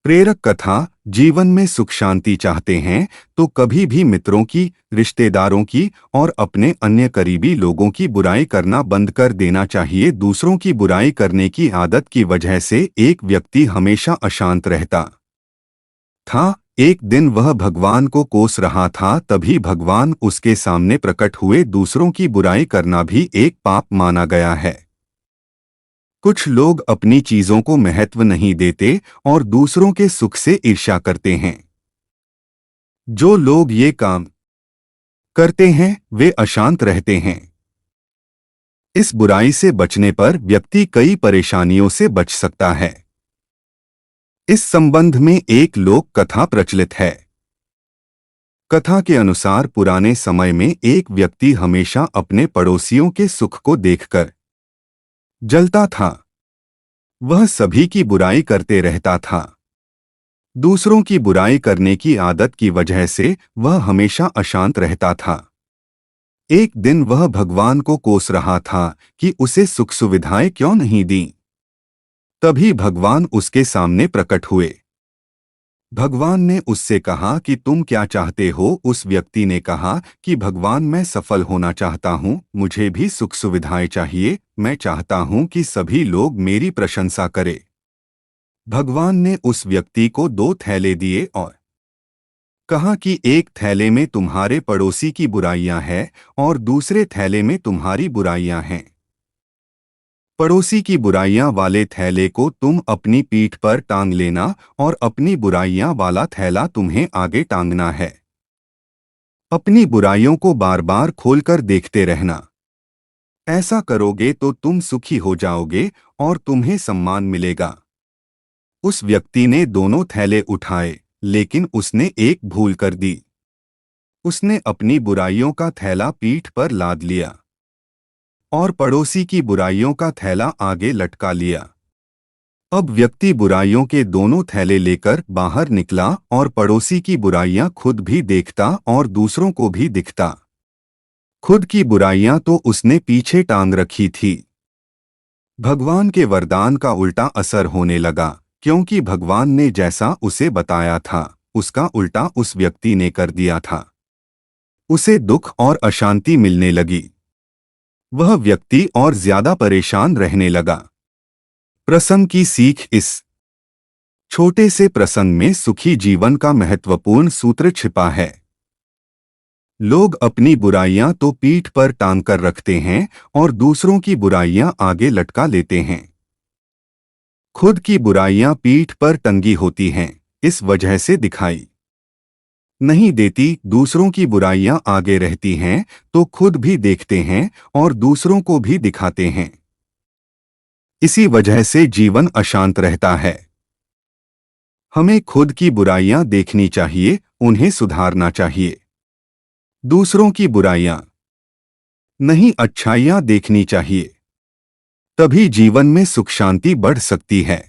प्रेरक कथा। जीवन में सुख शांति चाहते हैं तो कभी भी मित्रों की, रिश्तेदारों की और अपने अन्य करीबी लोगों की बुराई करना बंद कर देना चाहिए। दूसरों की बुराई करने की आदत की वजह से एक व्यक्ति हमेशा अशांत रहता था। एक दिन वह भगवान को कोस रहा था, तभी भगवान उसके सामने प्रकट हुए। दूसरों की बुराई करना भी एक पाप माना गया है। कुछ लोग अपनी चीजों को महत्व नहीं देते और दूसरों के सुख से ईर्ष्या करते हैं। जो लोग ये काम करते हैं वे अशांत रहते हैं। इस बुराई से बचने पर व्यक्ति कई परेशानियों से बच सकता है। इस संबंध में एक लोक कथा प्रचलित है। कथा के अनुसार पुराने समय में एक व्यक्ति हमेशा अपने पड़ोसियों के सुख को देखकर जलता था। वह सभी की बुराई करते रहता था। दूसरों की बुराई करने की आदत की वजह से वह हमेशा अशांत रहता था। एक दिन वह भगवान को कोस रहा था कि उसे सुख सुविधाएं क्यों नहीं दी। तभी भगवान उसके सामने प्रकट हुए। भगवान ने उससे कहा कि तुम क्या चाहते हो। उस व्यक्ति ने कहा कि भगवान, मैं सफल होना चाहता हूँ, मुझे भी सुख सुविधाएं चाहिए, मैं चाहता हूँ कि सभी लोग मेरी प्रशंसा करें। भगवान ने उस व्यक्ति को 2 थैले दिए और कहा कि एक थैले में तुम्हारे पड़ोसी की बुराइयां हैं और दूसरे थैले में तुम्हारी बुराइयां हैं। पड़ोसी की बुराइयां वाले थैले को तुम अपनी पीठ पर टांग लेना और अपनी बुराइयां वाला थैला तुम्हें आगे टांगना है। अपनी बुराइयों को बार बार खोलकर देखते रहना। ऐसा करोगे तो तुम सुखी हो जाओगे और तुम्हें सम्मान मिलेगा। उस व्यक्ति ने दोनों थैले उठाए, लेकिन उसने एक भूल कर दी। उसने अपनी बुराइयों का थैला पीठ पर लाद लिया और पड़ोसी की बुराइयों का थैला आगे लटका लिया। अब व्यक्ति बुराइयों के दोनों थैले लेकर बाहर निकला और पड़ोसी की बुराइयां खुद भी देखता और दूसरों को भी दिखता। खुद की बुराइयां तो उसने पीछे टांग रखी थी। भगवान के वरदान का उल्टा असर होने लगा, क्योंकि भगवान ने जैसा उसे बताया था उसका उल्टा उस व्यक्ति ने कर दिया था। उसे दुख और अशांति मिलने लगी। वह व्यक्ति और ज्यादा परेशान रहने लगा। प्रसंग की सीख। इस छोटे से प्रसंग में सुखी जीवन का महत्वपूर्ण सूत्र छिपा है। लोग अपनी बुराइयां तो पीठ पर टांग कर रखते हैं और दूसरों की बुराइयां आगे लटका लेते हैं। खुद की बुराइयां पीठ पर टंगी होती हैं, इस वजह से दिखाई नहीं देती। दूसरों की बुराइयां आगे रहती हैं तो खुद भी देखते हैं और दूसरों को भी दिखाते हैं। इसी वजह से जीवन अशांत रहता है। हमें खुद की बुराइयां देखनी चाहिए, उन्हें सुधारना चाहिए। दूसरों की बुराइयां नहीं, अच्छाइयां देखनी चाहिए। तभी जीवन में सुख शांति बढ़ सकती है।